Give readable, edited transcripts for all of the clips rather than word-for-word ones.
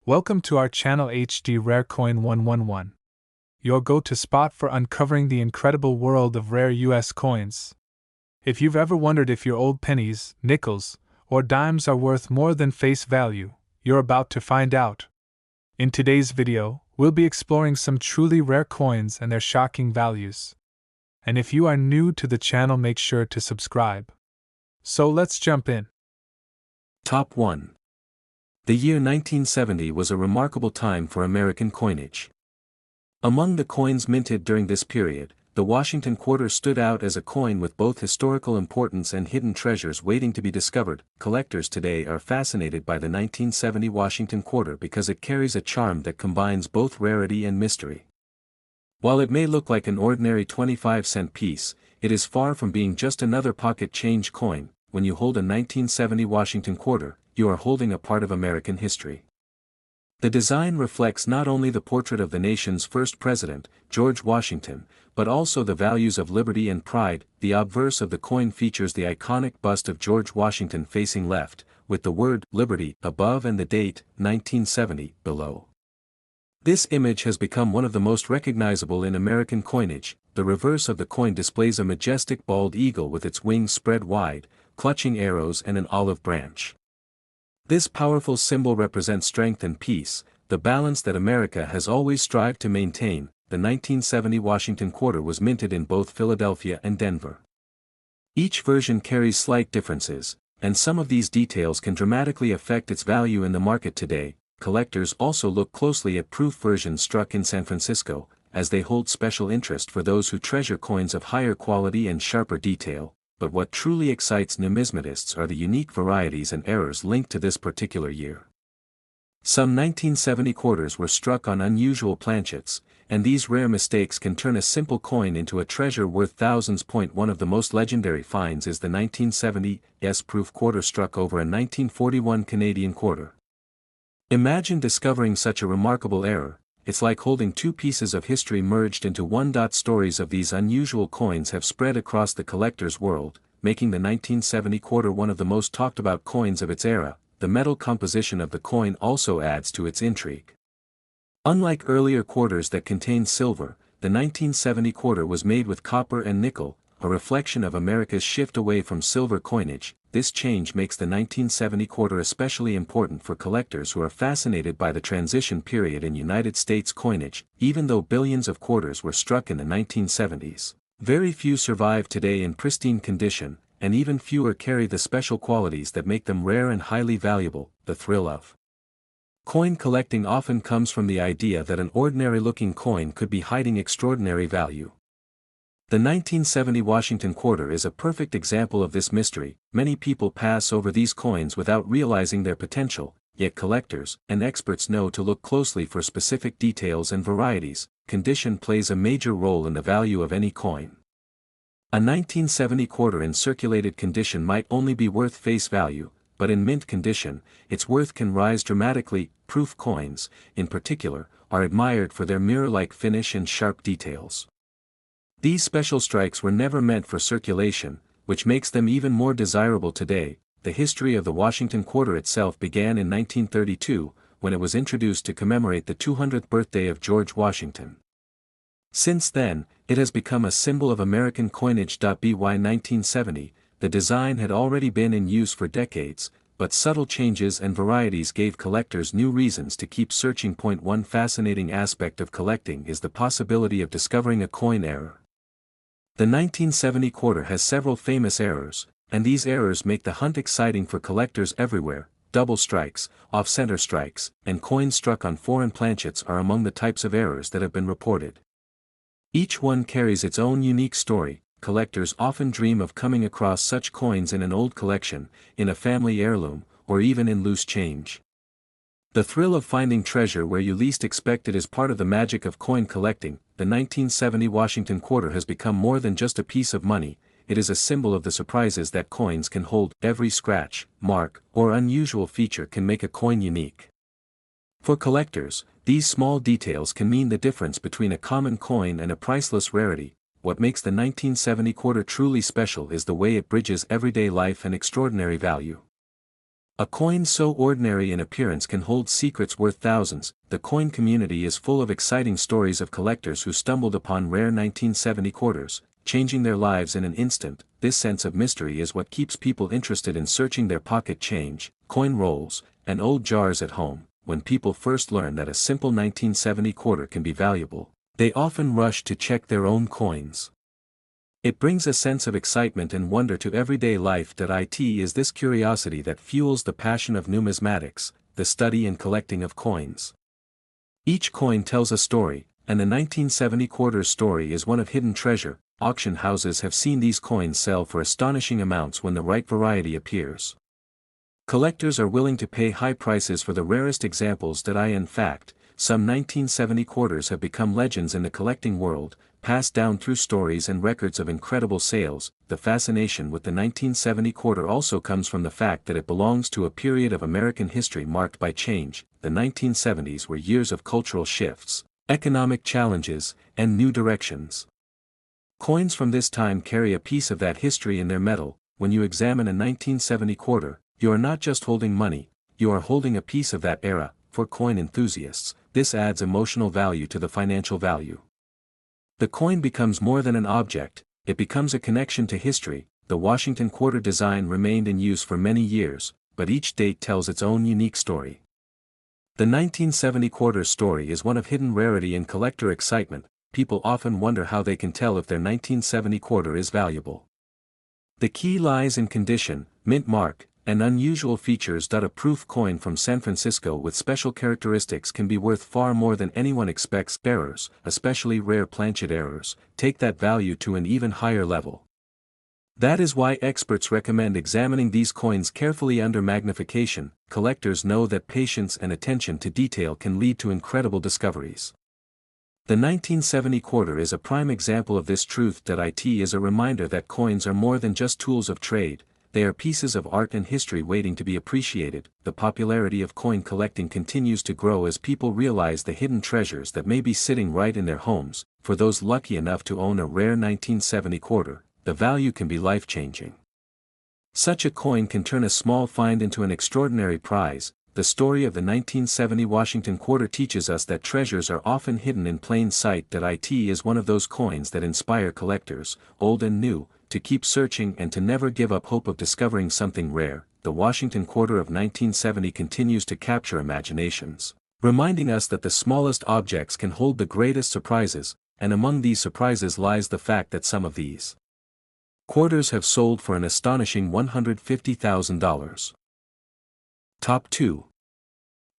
Welcome to our channel HD Rare Coin 111, your go-to spot for uncovering the incredible world of rare US coins. If you've ever wondered if your old pennies, nickels, or dimes are worth more than face value, you're about to find out. In today's video, we'll be exploring some truly rare coins and their shocking values. And if you are new to the channel, make sure to subscribe. So let's jump in. Top 1. The year 1970 was a remarkable time for American coinage. Among the coins minted during this period, the Washington quarter stood out as a coin with both historical importance and hidden treasures waiting to be discovered. Collectors today are fascinated by the 1970 Washington quarter because it carries a charm that combines both rarity and mystery. While it may look like an ordinary 25-cent piece, it is far from being just another pocket change coin. When you hold a 1970 Washington quarter, you are holding a part of American history. The design reflects not only the portrait of the nation's first president, George Washington, but also the values of liberty and pride. The obverse of the coin features the iconic bust of George Washington facing left, with the word "Liberty" above and the date, 1970, below. This image has become one of the most recognizable in American coinage. The reverse of the coin displays a majestic bald eagle with its wings spread wide, clutching arrows and an olive branch. This powerful symbol represents strength and peace, the balance that America has always strived to maintain. The 1970 Washington quarter was minted in both Philadelphia and Denver. Each version carries slight differences, and some of these details can dramatically affect its value in the market today. Collectors also look closely at proof versions struck in San Francisco, as they hold special interest for those who treasure coins of higher quality and sharper detail. But what truly excites numismatists are the unique varieties and errors linked to this particular year. Some 1970 quarters were struck on unusual planchets, and these rare mistakes can turn a simple coin into a treasure worth thousands. One of the most legendary finds is the 1970 S-proof quarter struck over a 1941 Canadian quarter. Imagine discovering such a remarkable error. It's like holding two pieces of history merged into one. Stories of these unusual coins have spread across the collector's world, making the 1970 quarter one of the most talked about coins of its era. The metal composition of the coin also adds to its intrigue. Unlike earlier quarters that contained silver, the 1970 quarter was made with copper and nickel, a reflection of America's shift away from silver coinage. This change makes the 1970 quarter especially important for collectors who are fascinated by the transition period in United States coinage. Even though billions of quarters were struck in the 1970s, very few survive today in pristine condition, and even fewer carry the special qualities that make them rare and highly valuable. The thrill of coin collecting often comes from the idea that an ordinary-looking coin could be hiding extraordinary value. The 1970 Washington quarter is a perfect example of this mystery. Many people pass over these coins without realizing their potential, yet collectors and experts know to look closely for specific details and varieties. Condition plays a major role in the value of any coin. A 1970 quarter in circulated condition might only be worth face value, but in mint condition, its worth can rise dramatically. Proof coins, in particular, are admired for their mirror-like finish and sharp details. These special strikes were never meant for circulation, which makes them even more desirable today. The history of the Washington quarter itself began in 1932, when it was introduced to commemorate the 200th birthday of George Washington. Since then, it has become a symbol of American coinage. By 1970, the design had already been in use for decades, but subtle changes and varieties gave collectors new reasons to keep searching. One fascinating aspect of collecting is the possibility of discovering a coin error. The 1970 quarter has several famous errors, and these errors make the hunt exciting for collectors everywhere. Double strikes, off-center strikes, and coins struck on foreign planchets are among the types of errors that have been reported. Each one carries its own unique story. Collectors often dream of coming across such coins in an old collection, in a family heirloom, or even in loose change. The thrill of finding treasure where you least expect it is part of the magic of coin collecting. The 1970 Washington quarter has become more than just a piece of money. It is a symbol of the surprises that coins can hold. Every scratch, mark, or unusual feature can make a coin unique. For collectors, these small details can mean the difference between a common coin and a priceless rarity. What makes the 1970 quarter truly special is the way it bridges everyday life and extraordinary value. A coin so ordinary in appearance can hold secrets worth thousands. The coin community is full of exciting stories of collectors who stumbled upon rare 1970 quarters, changing their lives in an instant. This sense of mystery is what keeps people interested in searching their pocket change, coin rolls, and old jars at home. When people first learn that a simple 1970 quarter can be valuable, they often rush to check their own coins. It brings a sense of excitement and wonder to everyday life. It is this curiosity that fuels the passion of numismatics, the study and collecting of coins. Each coin tells a story, and the 1970 quarter's story is one of hidden treasure. Auction houses have seen these coins sell for astonishing amounts when the right variety appears. Collectors are willing to pay high prices for the rarest examples. In fact, some 1970 quarters have become legends in the collecting world, passed down through stories and records of incredible sales. The fascination with the 1970 quarter also comes from the fact that it belongs to a period of American history marked by change. The 1970s were years of cultural shifts, economic challenges, and new directions. Coins from this time carry a piece of that history in their metal. When you examine a 1970 quarter, you are not just holding money, you are holding a piece of that era. For coin enthusiasts, this adds emotional value to the financial value. The coin becomes more than an object, it becomes a connection to history. The Washington quarter design remained in use for many years, but each date tells its own unique story. The 1970 quarter story is one of hidden rarity and collector excitement. People often wonder how they can tell if their 1970 quarter is valuable. The key lies in condition, mint mark, and unusual features. A proof coin from San Francisco with special characteristics can be worth far more than anyone expects. Errors, especially rare planchet errors, take that value to an even higher level. That is why experts recommend examining these coins carefully under magnification. Collectors know that patience and attention to detail can lead to incredible discoveries. The 1970 quarter is a prime example of this truth. It is a reminder that coins are more than just tools of trade. They are pieces of art and history waiting to be appreciated. The popularity of coin collecting continues to grow as people realize the hidden treasures that may be sitting right in their homes. For those lucky enough to own a rare 1970 quarter, the value can be life-changing. Such a coin can turn a small find into an extraordinary prize. The story of the 1970 Washington quarter teaches us that treasures are often hidden in plain sight. It is one of those coins that inspire collectors, old and new, to keep searching and to never give up hope of discovering something rare. The Washington quarter of 1970 continues to capture imaginations, reminding us that the smallest objects can hold the greatest surprises, and among these surprises lies the fact that some of these quarters have sold for an astonishing $150,000. Top 2.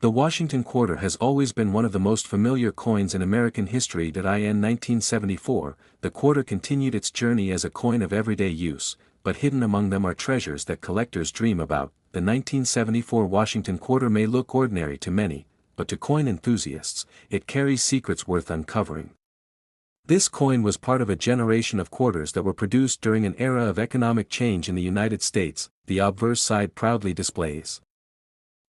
The Washington quarter has always been one of the most familiar coins in American history. In 1974, the quarter continued its journey as a coin of everyday use, but hidden among them are treasures that collectors dream about. The 1974 Washington quarter may look ordinary to many, but to coin enthusiasts, it carries secrets worth uncovering. This coin was part of a generation of quarters that were produced during an era of economic change in the United States. The obverse side proudly displays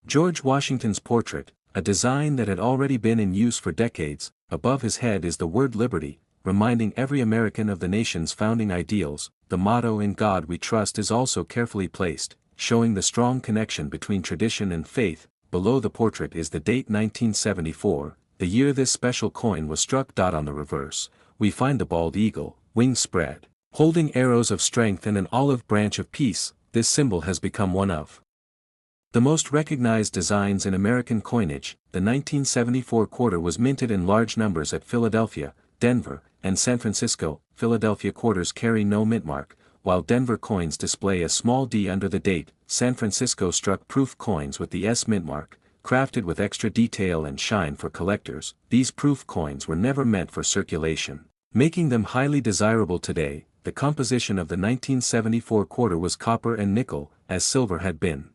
George Washington's portrait, a design that had already been in use for decades. Above his head is the word liberty, reminding every American of the nation's founding ideals. The motto "In God We Trust" is also carefully placed, showing the strong connection between tradition and faith. Below the portrait is the date 1974, the year this special coin was struck. On the reverse, we find the bald eagle, wings spread, holding arrows of strength and an olive branch of peace. This symbol has become one of the most recognized designs in American coinage. The 1974 quarter was minted in large numbers at Philadelphia, Denver, and San Francisco. Philadelphia quarters carry no mint mark, while Denver coins display a small D under the date. San Francisco struck proof coins with the S mint mark, crafted with extra detail and shine for collectors. These proof coins were never meant for circulation, making them highly desirable today. The composition of the 1974 quarter was copper and nickel, as silver had been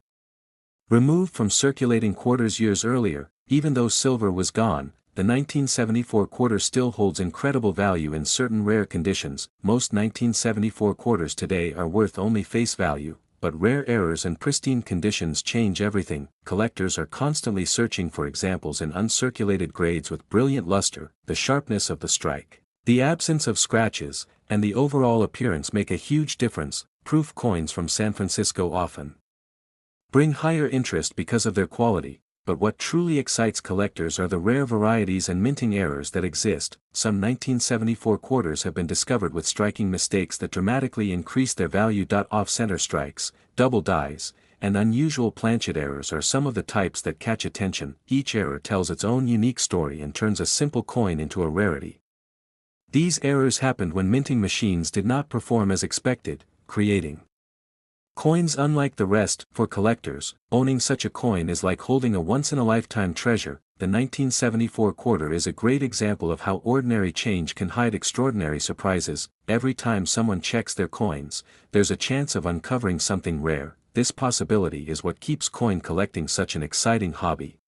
removed from circulating quarters years earlier. Even though silver was gone, the 1974 quarter still holds incredible value in certain rare conditions. Most 1974 quarters today are worth only face value, but rare errors and pristine conditions change everything. Collectors are constantly searching for examples in uncirculated grades with brilliant luster. The sharpness of the strike, the absence of scratches, and the overall appearance make a huge difference. Proof coins from San Francisco often bring higher interest because of their quality, but what truly excites collectors are the rare varieties and minting errors that exist. Some 1974 quarters have been discovered with striking mistakes that dramatically increase their value. Off-center strikes, double dies, and unusual planchet errors are some of the types that catch attention. Each error tells its own unique story and turns a simple coin into a rarity. These errors happened when minting machines did not perform as expected, creating coins unlike the rest. For collectors, owning such a coin is like holding a once-in-a-lifetime treasure. The 1974 quarter is a great example of how ordinary change can hide extraordinary surprises. Every time someone checks their coins, there's a chance of uncovering something rare. This possibility is what keeps coin collecting such an exciting hobby.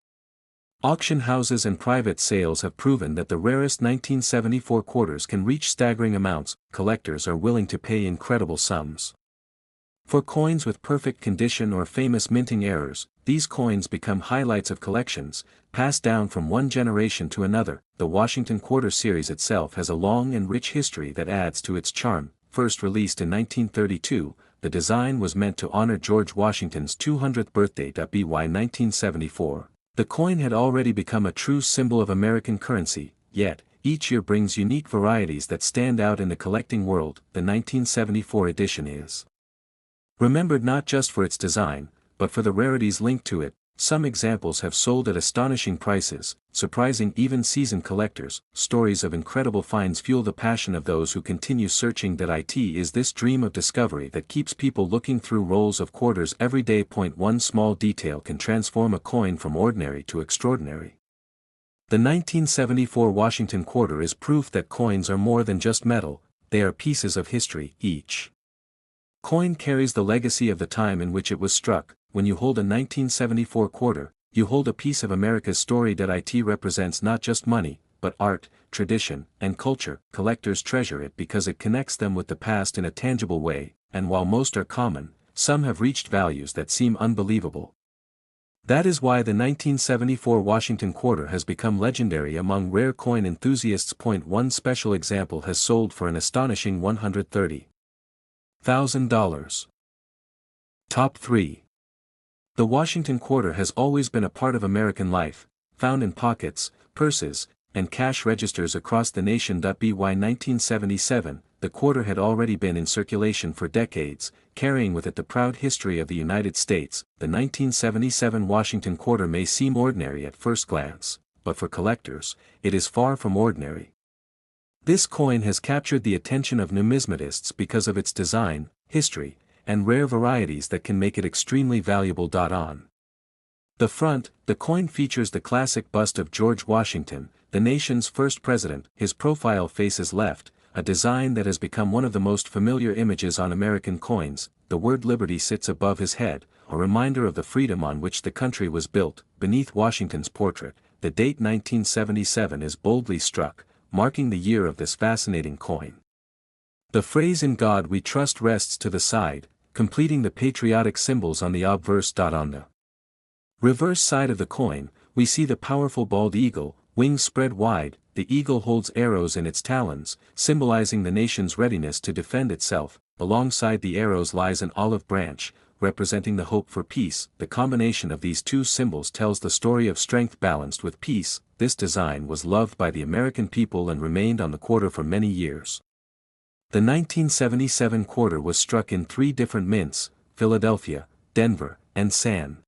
Auction houses and private sales have proven that the rarest 1974 quarters can reach staggering amounts. Collectors are willing to pay incredible sums for coins with perfect condition or famous minting errors. These coins become highlights of collections, passed down from one generation to another. The Washington Quarter series itself has a long and rich history that adds to its charm. First released in 1932, the design was meant to honor George Washington's 200th birthday. By 1974, the coin had already become a true symbol of American currency, yet, each year brings unique varieties that stand out in the collecting world. The 1974 edition is remembered not just for its design, but for the rarities linked to it. Some examples have sold at astonishing prices, surprising even seasoned collectors. Stories of incredible finds fuel the passion of those who continue searching. It is this dream of discovery that keeps people looking through rolls of quarters every day. One small detail can transform a coin from ordinary to extraordinary. The 1974 Washington quarter is proof that coins are more than just metal, they are pieces of history. Each coin carries the legacy of the time in which it was struck. When you hold a 1974 quarter, you hold a piece of America's story. It represents not just money, but art, tradition, and culture. Collectors treasure it because it connects them with the past in a tangible way, and while most are common, some have reached values that seem unbelievable. That is why the 1974 Washington quarter has become legendary among rare coin enthusiasts. One special example has sold for an astonishing $130,000. Top 3. The Washington quarter has always been a part of American life, found in pockets, purses, and cash registers across the nation. By 1977, the quarter had already been in circulation for decades, carrying with it the proud history of the United States. The 1977 Washington quarter may seem ordinary at first glance, but for collectors, it is far from ordinary. This coin has captured the attention of numismatists because of its design, history, and rare varieties that can make it extremely valuable. On the front, the coin features the classic bust of George Washington, the nation's first president. His profile faces left, a design that has become one of the most familiar images on American coins. The word liberty sits above his head, a reminder of the freedom on which the country was built. Beneath Washington's portrait, the date 1977 is boldly struck, marking the year of this fascinating coin. The phrase "In God We Trust" rests to the side, completing the patriotic symbols on the obverse. On the reverse side of the coin, we see the powerful bald eagle, wings spread wide. The eagle holds arrows in its talons, symbolizing the nation's readiness to defend itself. Alongside the arrows lies an olive branch, representing the hope for peace. The combination of these two symbols tells the story of strength balanced with peace. This design was loved by the American people and remained on the quarter for many years. The 1977 quarter was struck in 3 different mints: Philadelphia, Denver, and San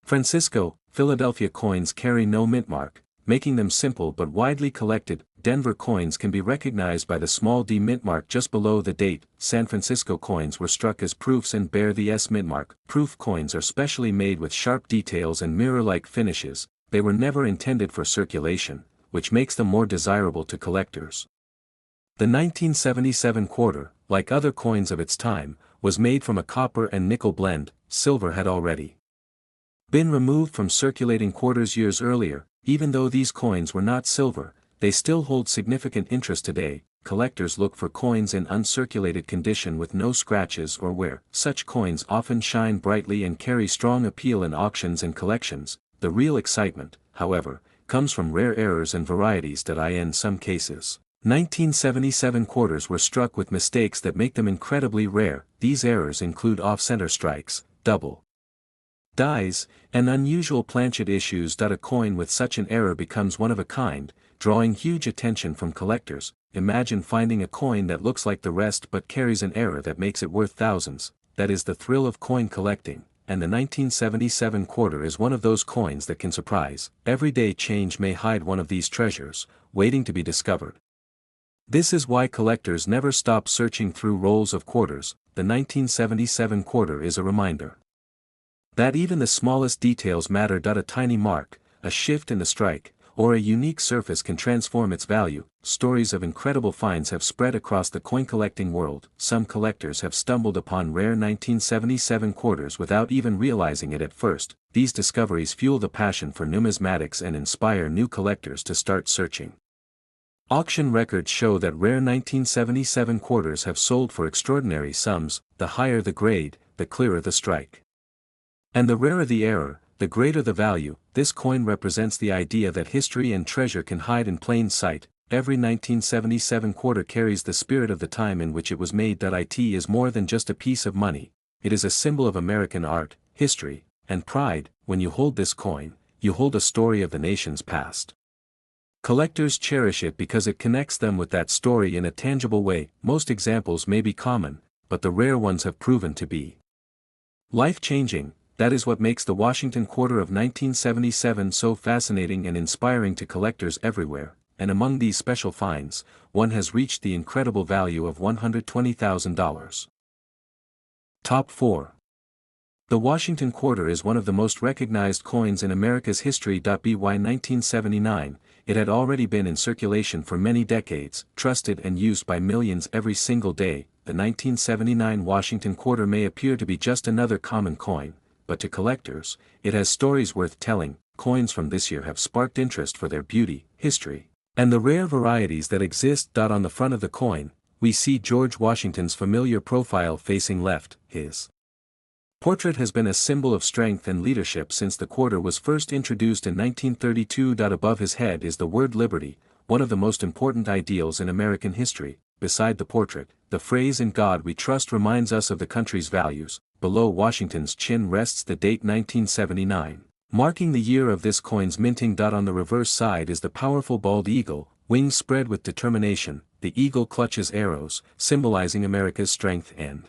Francisco. Philadelphia coins carry no mint mark, making them simple but widely collected. Denver coins can be recognized by the small D mint mark just below the date. San Francisco coins were struck as proofs and bear the S mint mark. Proof coins are specially made with sharp details and mirror-like finishes. They were never intended for circulation, which makes them more desirable to collectors. The 1977 quarter, like other coins of its time, was made from a copper and nickel blend. Silver had already been removed from circulating quarters years earlier. Even though these coins were not silver, they still hold significant interest today. Collectors look for coins in uncirculated condition with no scratches or wear. Such coins often shine brightly and carry strong appeal in auctions and collections. The real excitement, however, comes from rare errors and varieties. In some cases, 1977 quarters were struck with mistakes that make them incredibly rare. These errors include off-center strikes, double dies, and unusual planchet issues. A coin with such an error becomes one of a kind, drawing huge attention from collectors. Imagine finding a coin that looks like the rest but carries an error that makes it worth thousands. That is the thrill of coin collecting, and the 1977 quarter is one of those coins that can surprise. Everyday change may hide one of these treasures, waiting to be discovered. This is why collectors never stop searching through rolls of quarters. The 1977 quarter is a reminder that even the smallest details matter. A tiny mark, a shift in the strike, or a unique surface can transform its value. Stories of incredible finds have spread across the coin collecting world. Some collectors have stumbled upon rare 1977 quarters without even realizing it at first. These discoveries fuel the passion for numismatics and inspire new collectors to start searching. Auction records show that rare 1977 quarters have sold for extraordinary sums. The higher the grade, the clearer the strike. And the rarer the error, the greater the value. This coin represents the idea that history and treasure can hide in plain sight. Every 1977 quarter carries the spirit of the time in which it was made. It is more than just a piece of money. It is a symbol of American art, history, and pride. When you hold this coin, you hold a story of the nation's past. Collectors cherish it because it connects them with that story in a tangible way. Most examples may be common, but the rare ones have proven to be life-changing. That is what makes the Washington quarter of 1977 so fascinating and inspiring to collectors everywhere. And among these special finds, one has reached the incredible value of $120,000. Top 4. The Washington quarter is one of the most recognized coins in America's history. By 1979, it had already been in circulation for many decades, trusted and used by millions every single day. The 1979 Washington quarter may appear to be just another common coin, but to collectors, it has stories worth telling. Coins from this year have sparked interest for their beauty, history, and the rare varieties that exist. On the front of the coin, we see George Washington's familiar profile facing left. His portrait has been a symbol of strength and leadership since the quarter was first introduced in 1932. Above his head is the word liberty, one of the most important ideals in American history. Beside the portrait, the phrase "In God We Trust" reminds us of the country's values. Below Washington's chin rests the date 1979, marking the year of this coin's minting. On the reverse side is the powerful bald eagle, wings spread with determination. The eagle clutches arrows, symbolizing America's strength and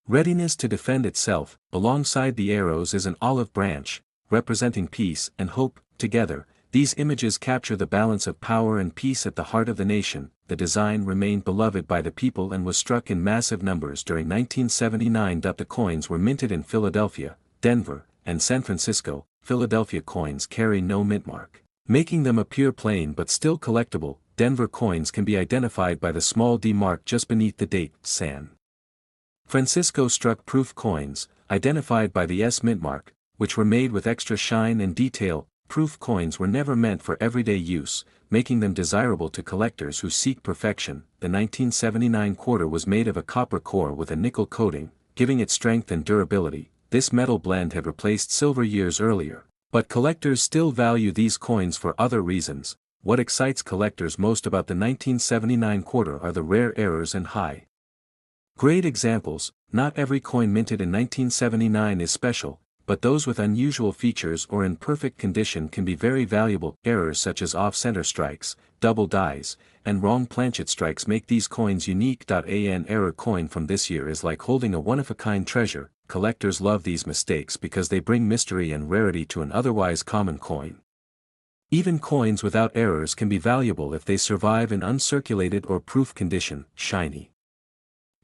readiness to defend itself. Alongside the arrows is an olive branch, representing peace and hope. Together, these images capture the balance of power and peace at the heart of the nation. The design remained beloved by the people and was struck in massive numbers during 1979. The coins were minted in Philadelphia, Denver, and San Francisco. Philadelphia coins carry no mint mark, making them appear plain but still collectible. Denver coins can be identified by the small D mark just beneath the date. San Francisco struck proof coins, identified by the S mint mark, which were made with extra shine and detail. Proof coins were never meant for everyday use, making them desirable to collectors who seek perfection. The 1979 quarter was made of a copper core with a nickel coating, giving it strength and durability. This metal blend had replaced silver years earlier, but collectors still value these coins for other reasons. What excites collectors most about the 1979 quarter are the rare errors and high grade examples. Not every coin minted in 1979 is special, but those with unusual features or in perfect condition can be very valuable. Errors such as off-center strikes, double dies, and wrong planchet strikes make these coins unique. An error coin from this year is like holding a one-of-a-kind treasure. Collectors love these mistakes because they bring mystery and rarity to an otherwise common coin. Even coins without errors can be valuable if they survive in uncirculated or proof condition. Shiny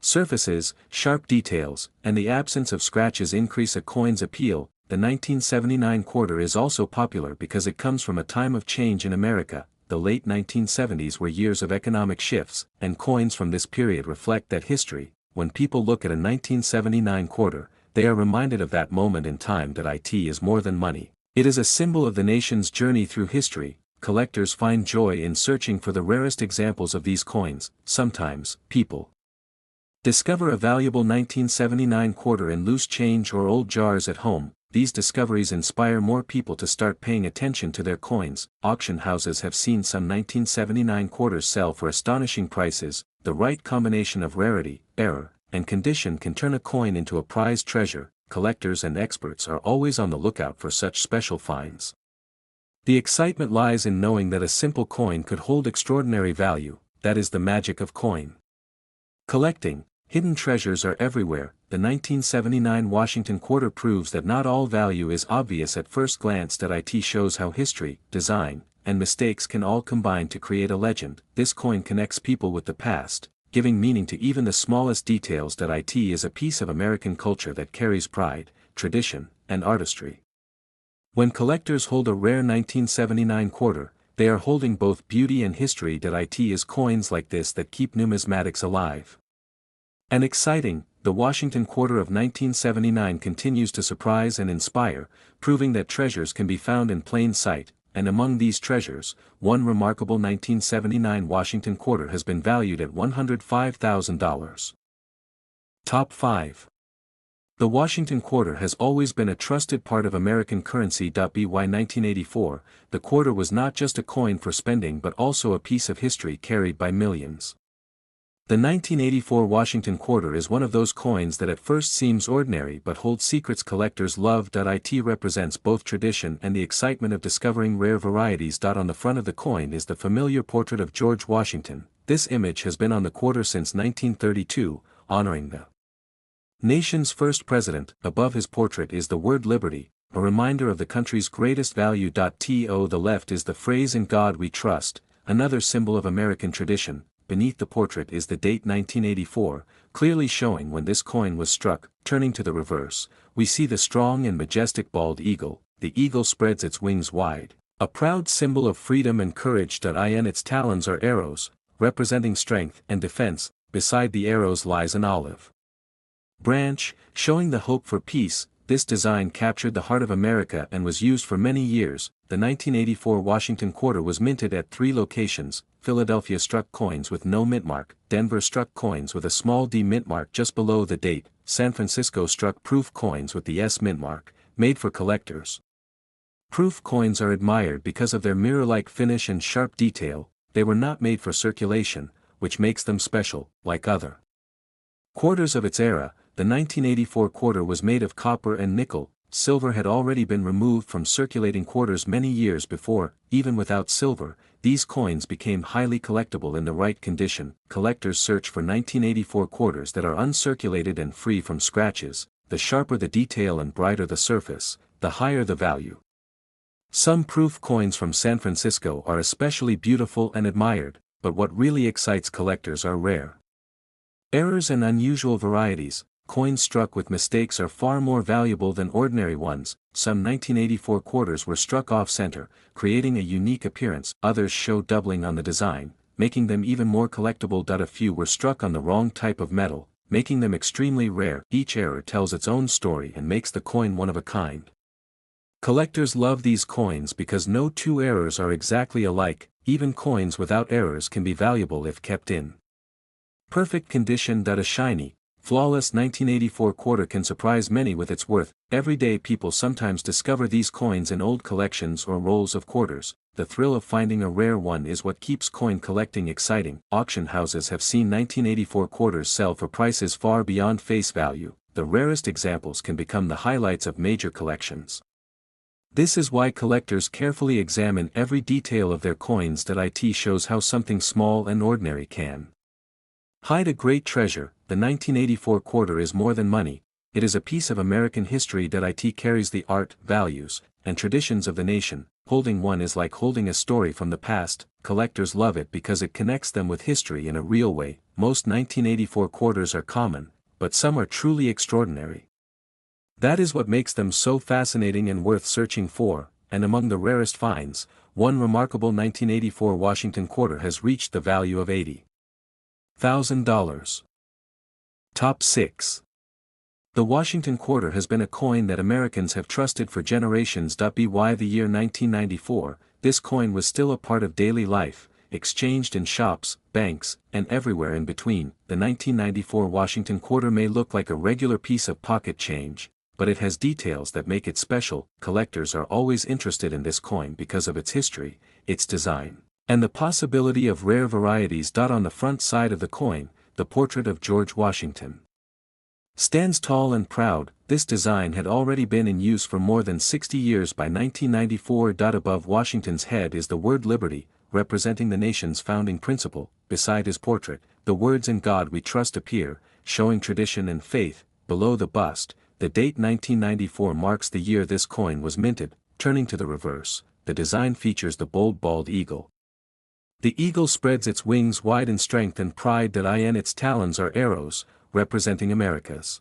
surfaces, sharp details, and the absence of scratches increase a coin's appeal. The 1979 quarter is also popular because it comes from a time of change in America. The late 1970s were years of economic shifts, and coins from this period reflect that history. When people look at a 1979 quarter, they are reminded of that moment in time. It is more than money. It is a symbol of the nation's journey through history. Collectors find joy in searching for the rarest examples of these coins. Sometimes, people discover a valuable 1979 quarter in loose change or old jars at home. These discoveries inspire more people to start paying attention to their coins. Auction houses have seen some 1979 quarters sell for astonishing prices. The right combination of rarity, error, and condition can turn a coin into a prized treasure. collectors and experts are always on the lookout for such special finds. The excitement lies in knowing that a simple coin could hold extraordinary value. That is the magic of coin collecting. Hidden treasures are everywhere. The 1979 Washington quarter proves that not all value is obvious at first glance. That it shows how history, design, and mistakes can all combine to create a legend. This coin connects people with the past, giving meaning to even the smallest details. That it is a piece of American culture that carries pride, tradition, and artistry. When collectors hold a rare 1979 quarter, they are holding both beauty and history. That it is coins like this that keep numismatics alive and exciting. The Washington quarter of 1979 continues to surprise and inspire, proving that treasures can be found in plain sight, and among these treasures, one remarkable 1979 Washington quarter has been valued at $105,000. Top 5. The Washington quarter has always been a trusted part of American currency. By 1984, the quarter was not just a coin for spending but also a piece of history carried by millions. The 1984 Washington quarter is one of those coins that at first seems ordinary but holds secrets collectors love. It represents both tradition and the excitement of discovering rare varieties. On the front of the coin is the familiar portrait of George Washington. This image has been on the quarter since 1932, honoring the nation's first president. Above his portrait is the word liberty, a reminder of the country's greatest value. To the left is the phrase "In God We Trust," another symbol of American tradition. Beneath the portrait is the date 1984, clearly showing when this coin was struck. Turning to the reverse, we see the strong and majestic bald eagle. The eagle spreads its wings wide, a proud symbol of freedom and courage. Its talons are arrows, representing strength and defense. Beside the arrows lies an olive branch, showing the hope for peace. This design captured the heart of America and was used for many years. The 1984 Washington quarter was minted at 3 locations. Philadelphia struck coins with no mint mark, Denver struck coins with a small D mint mark just below the date, San Francisco struck proof coins with the S mint mark, made for collectors. Proof coins are admired because of their mirror-like finish and sharp detail. They were not made for circulation, which makes them special. Like other quarters of its era, the 1984 quarter was made of copper and nickel. Silver had already been removed from circulating quarters many years before. Even without silver, these coins became highly collectible in the right condition. Collectors search for 1984 quarters that are uncirculated and free from scratches. The sharper the detail and brighter the surface, the higher the value. Some proof coins from San Francisco are especially beautiful and admired, but what really excites collectors are rare errors and unusual varieties. Coins struck with mistakes are far more valuable than ordinary ones. Some 1984 quarters were struck off-center, creating a unique appearance. Others show doubling on the design, making them even more collectible. A few were struck on the wrong type of metal, making them extremely rare. Each error tells its own story and makes the coin one of a kind. Collectors love these coins because no two errors are exactly alike. Even coins without errors can be valuable if kept in perfect condition. A shiny, flawless 1984 quarter can surprise many with its worth. Everyday people sometimes discover these coins in old collections or rolls of quarters. The thrill of finding a rare one is what keeps coin collecting exciting. Auction houses have seen 1984 quarters sell for prices far beyond face value. The rarest examples can become the highlights of major collections. This is why collectors carefully examine every detail of their coins. It shows how something small and ordinary can hide a great treasure. The 1984 quarter is more than money, it is a piece of American history. It carries the art, values, and traditions of the nation. Holding one is like holding a story from the past. Collectors love it because it connects them with history in a real way. Most 1984 quarters are common, but some are truly extraordinary. That is what makes them so fascinating and worth searching for. And among the rarest finds, one remarkable 1984 Washington quarter has reached the value of $80,000. Top 6. The Washington quarter has been a coin that Americans have trusted for generations. By the year 1994, this coin was still a part of daily life, exchanged in shops, banks, and everywhere in between. The 1994 Washington quarter may look like a regular piece of pocket change, but it has details that make it special. Collectors are always interested in this coin because of its history, its design, and the possibility of rare varieties. On the front side of the coin, the portrait of George Washington Stands tall and proud, this design had already been in use for more than 60 years by 1994. Above Washington's head is the word liberty, representing the nation's founding principle. Beside his portrait, the words "In God We Trust" appear, showing tradition and faith. Below the bust, the date 1994 marks the year this coin was minted. Turning to the reverse, the design features the bold bald eagle. The eagle spreads its wings wide in strength and pride. Its talons are arrows, representing America's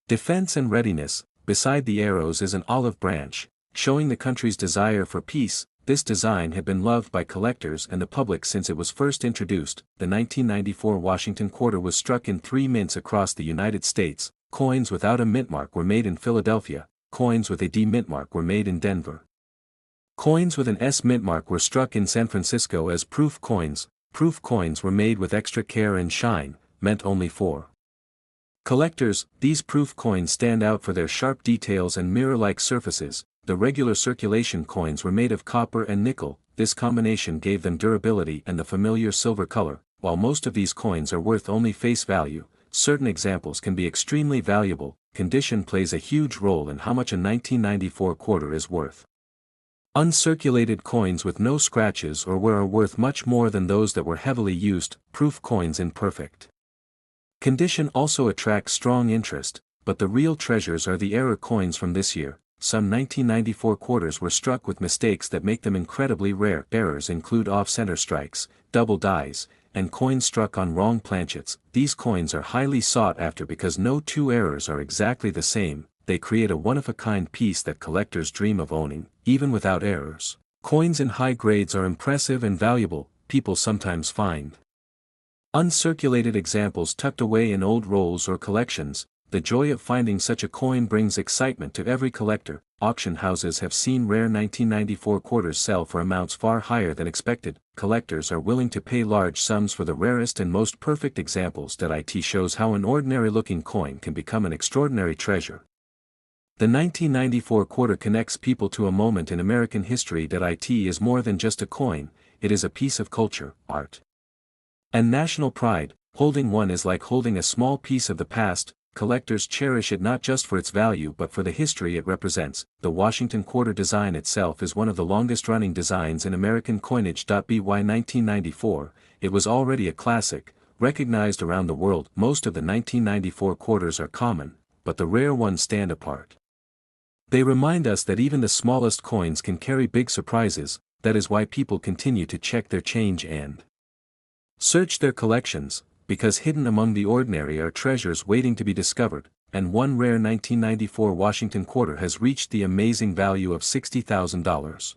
defense and readiness. Beside the arrows is an olive branch, showing the country's desire for peace. This design had been loved by collectors and the public since it was first introduced. The 1994 Washington quarter was struck in 3 mints across the United States. Coins without a mint mark were made in Philadelphia, coins with a D mint mark were made in Denver. Coins with an S mint mark were struck in San Francisco as proof coins. Proof coins were made with extra care and shine, meant only for collectors. These proof coins stand out for their sharp details and mirror-like surfaces. The regular circulation coins were made of copper and nickel. This combination gave them durability and the familiar silver color. While most of these coins are worth only face value, certain examples can be extremely valuable. Condition plays a huge role in how much a 1994 quarter is worth. Uncirculated coins with no scratches or wear are worth much more than those that were heavily used. Proof coins in perfect condition also attract strong interest, but the real treasures are the error coins from this year. Some 1994 quarters were struck with mistakes that make them incredibly rare. Errors include off-center strikes, double dies, and coins struck on wrong planchets. These coins are highly sought after because no two errors are exactly the same. They create a one-of-a-kind piece that collectors dream of owning, even without errors. Coins in high grades are impressive and valuable. People sometimes find uncirculated examples tucked away in old rolls or collections. The joy of finding such a coin brings excitement to every collector. Auction houses have seen rare 1994 quarters sell for amounts far higher than expected. Collectors are willing to pay large sums for the rarest and most perfect examples. It shows how an ordinary-looking coin can become an extraordinary treasure. The 1994 quarter connects people to a moment in American history. It is more than just a coin, it is a piece of culture, art, and national pride. Holding one is like holding a small piece of the past. Collectors cherish it not just for its value but for the history it represents. The Washington quarter design itself is one of the longest-running designs in American coinage. By 1994, it was already a classic, recognized around the world. Most of the 1994 quarters are common, but the rare ones stand apart. They remind us that even the smallest coins can carry big surprises. That is why people continue to check their change and search their collections, because hidden among the ordinary are treasures waiting to be discovered. And one rare 1994 Washington quarter has reached the amazing value of $60,000.